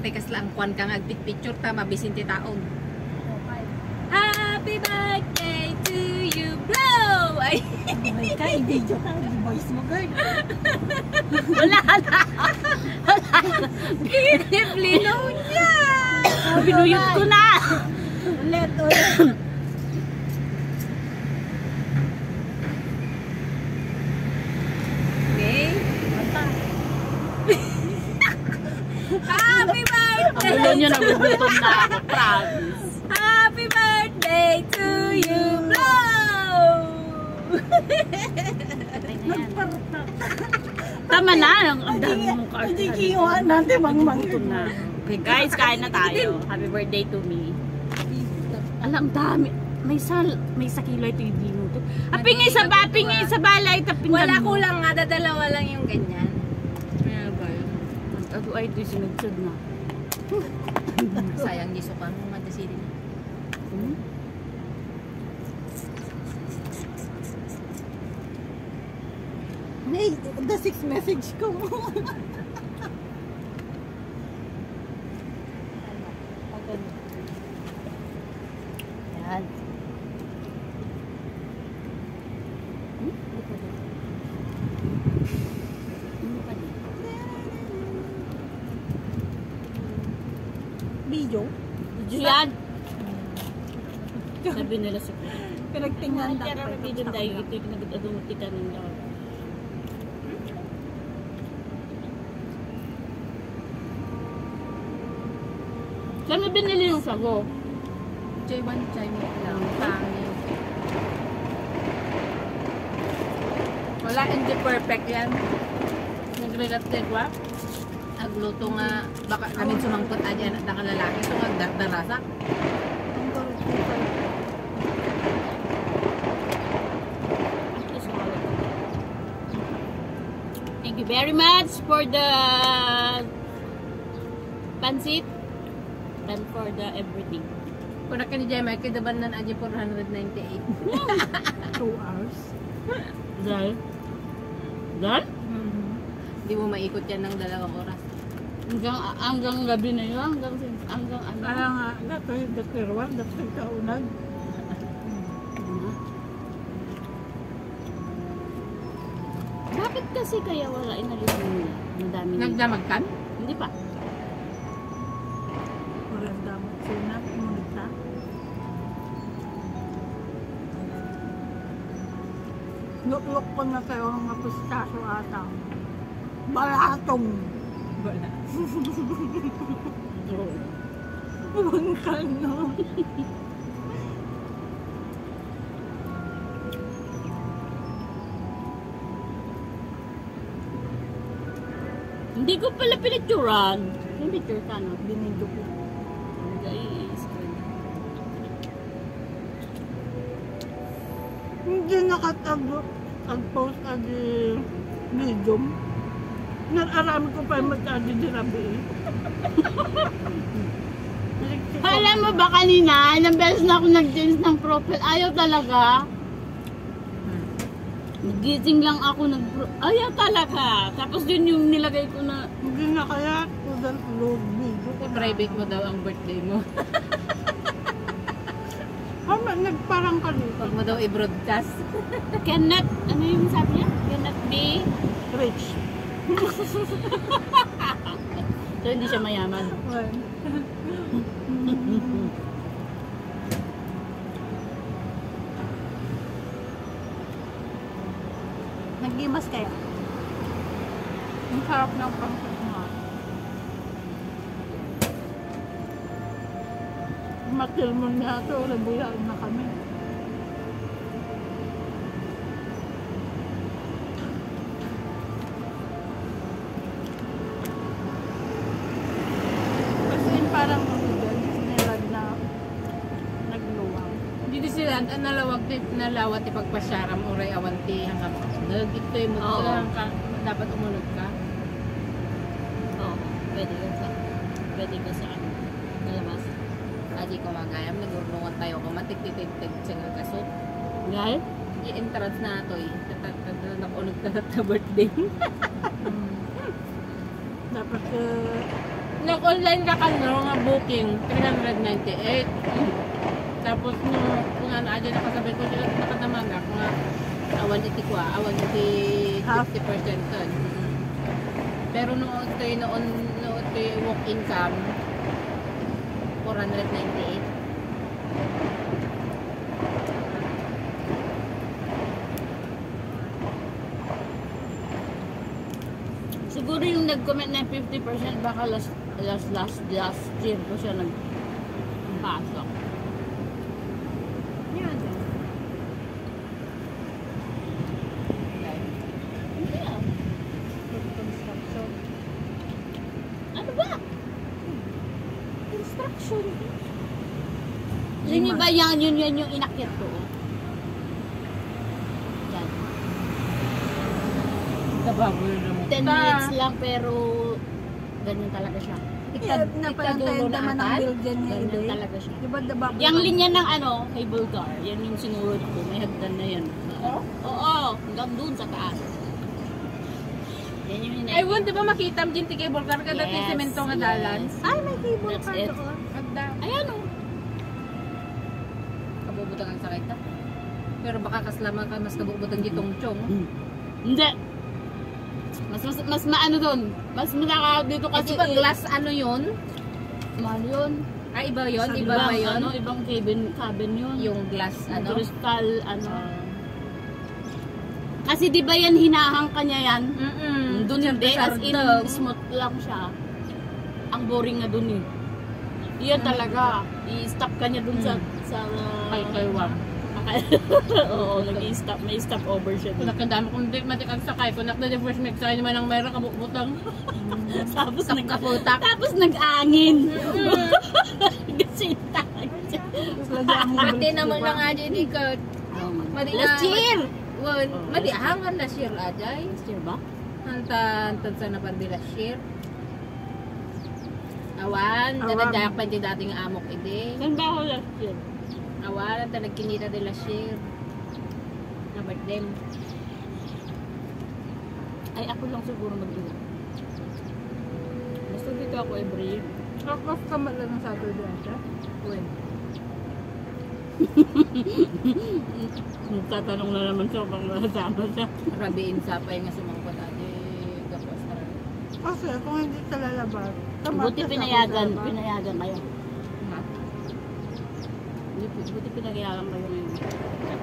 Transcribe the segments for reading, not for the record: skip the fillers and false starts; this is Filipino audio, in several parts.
Tekas lang kuan kang agpicture ta mabisinti taon. Happy birthday to you, bro. Ay, kay video ta di voice mo girl. Wala na. Piniplino niya. Binuyot ko na. Ulit. Okay. Happy birthday! Ang gulo nyo, nagugutom na ako, promise. Happy birthday to you, Blow! Tama na, ang dami mong card. Hindi kinuha natin, gutom na. Okay guys, kain na tayo. Happy birthday to me. Alam, dami. May sakilay ito yung minuto. Pingay sa balay. Wala kulang nga, dadalawa lang yung ganyan. Ako ay do'y sinudsod na. Sayang di sukan mo madasili na. Nay, the 6 message ko mo. Yan. Video? Video yan! Sabi nila sa pinagtingnan na. Kaya video dahil ito yung nag-adumuti ka ng lord. Saan mo binili yung sago? Chay mo lang. Pangin. Wala, hindi perfect yan. Nagregat-leg wa? Agluto nga, baka kami sumangkot adyan at nakalalaki. So, magdarasak. Thank you very much for the pansit and for the everything. Kung na ni Jemay, kidaban na adyan 498. 2 hours. Dahil? Dahil? Hindi mo maikot yan ng 2 oras. Hanggang gabi na yun, hanggang ano? Kaya nga, datirwan, datir kaunag. Bakit kasi kaya wala inalis mo madami nito? Nagdamagkan? Hindi pa. Walang damot sila, imunita. Luklok ko na kayo ang mga pistaso ata. Balatong. Wala. Huwag ka no. Hindi ko pala pinicturan. Yung picture ka, no? Binindo ko. Guys. Hindi nakatag-post adi medium. Nararami ko pa yung mag-adi di rabi. Alam mo ba kanina, ilang beses na ako nag-change ng profile. Ayaw talaga. Nagising lang ako ayaw talaga. Tapos yun yung nilagay ko na. Hindi na kaya tudal load video ko. Private mo daw ang birthday mo. Nagparang ka dito. Huwag mo daw i-broadcast. Cannot, ano yung sabi niya? Cannot be Rich. so hindi siya mayaman. Well. Nag-gimas kaya? Ang sarap ng pangkat mo. matil mo niya ito, rebuyan na kami. Kasi parang nilad na nagluwang. Dito sila, nalawat ipagpasyaram oray awanti hanggang nagito mo Oo. hanggang dapat umunod ka. Oo, pwede ka sa ano, nalabas. Adi ko magayam, nagurungan tayo ko matik-titig-tig sa kasot. Gal? I-entrance na ito eh. Nakunod ka na birthday. Dapat Nag-online ka nga booking, 398. Tapos kung ano, adi nakasabay ko sila nakatamaga nga awan iti 50% ton. Pero noon ito walk income 498. Siguro yung nag-comment na 50% baka last year ko siya nagpasok. Yan. Hindi ah. construction. Ano ba? Construction. Yun yung ba yan? Yun yung inakyat ko. Yan. Kababoy na mo. 10 minutes lang pero ganyan talaga siya. Yeah, napalantay naman ang building niya. Ganyan talaga siya. Diba diba? Yung linya ng cable car, yan yung sinurod ko. May hagdan na yan. Oo, hanggang dun sa taas. Yan yung hinay. Ay, won, di ba makita mo dyan ti cable car ka dati semento nga dalan? Ay, may cable That's car it. doon. Agda. Ayan o. Kabubutang ang sakit ta. Pero baka kaslama ka mas kabubutang ditong chong. Hindi. Mas maano dun. Mas manaka dito kasi. Kasi ba glass ano yun? Mahal yun. Ay, iba yun? Sa Iba ba yun? Ibang cabin yun. Yung glass ano? Crystal, Kasi di ba yan hinahang kanya yan? Doon hindi, as in smooth lang siya. Ang boring nga doon eh. Iyan talaga. I-stop ka niya doon sa Kaywang. Oo, nag-i-stop. May stop over siya doon. Nakadami kung di matikag sakay. Kung nakda-first make sa'yo naman ang mayroon kabukbutang. Tapos Kaputak. tapos nag-angin. Kasi Pati naman lang aja di ka. Last year! Madi hangan na share ajay. Last year ba? Hantan sa napandi last year. Awan, dadajak pa di dating amok ide. Saan ba ako last year? Awan, nagkinita de last year. Na birthday. Ay, ako lang siguro mag-iwan. Basta dito ako every year. Off ka man lang ng Saturday ata. When? Tatanong na naman siya kung nasama siya. Rabiin sa pa yung sumangkot ate. Gapos taran. Kasi kung hindi ka lalabas, Buti pinayagan kayo. Ha? Buti pinayagan kayo ngayon.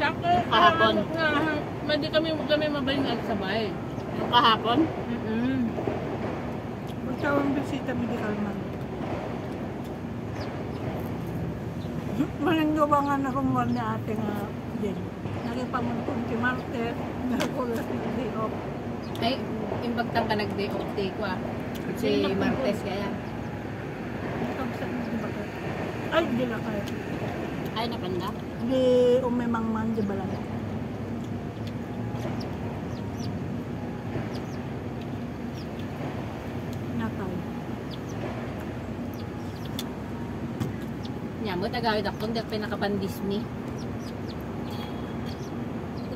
Saka Kahapon. Madi kami mabaling nagsabay. Yung kahapon? magkawang bisita medical man. Maninggabangan akong war ni ate nga din. Nakipamuntong si Martes, nakulas na day off. Ay, imbagtang ka nag-day off day ko ah. Si Martes kaya. Kapsa na di ba ka? Ay, di na kayo. Ay, napanda. Di umemang man, di ba lang? Natay. Nya mo tagawid ako hindi pinakapan Disney.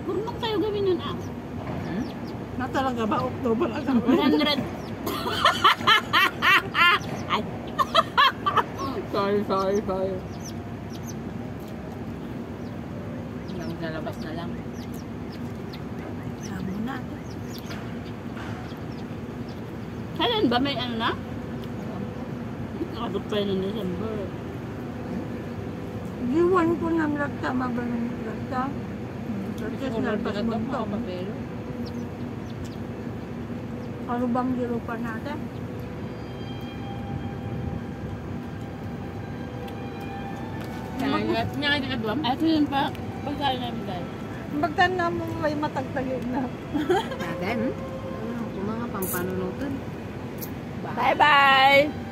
Kurmang tayo gawin yun ah. Na talaga ba? October agad. 100. Ay. Sorry. Nang lalabas na lang. Kaya mo na. Kailan ba may ano na? Nakabot pa yun ng December. Giwan ko ng lagta, mabanong lagta. Kasi Siguro nalpas pa mo ito ito. mga papel. Ano bang giro pa natin? Nga nga di kadwam. Ito yun pa. Pagkain namin dahil. Magtan na mo may matagtagin na. Dagan. Kung mga pampanunutan. Bye-bye!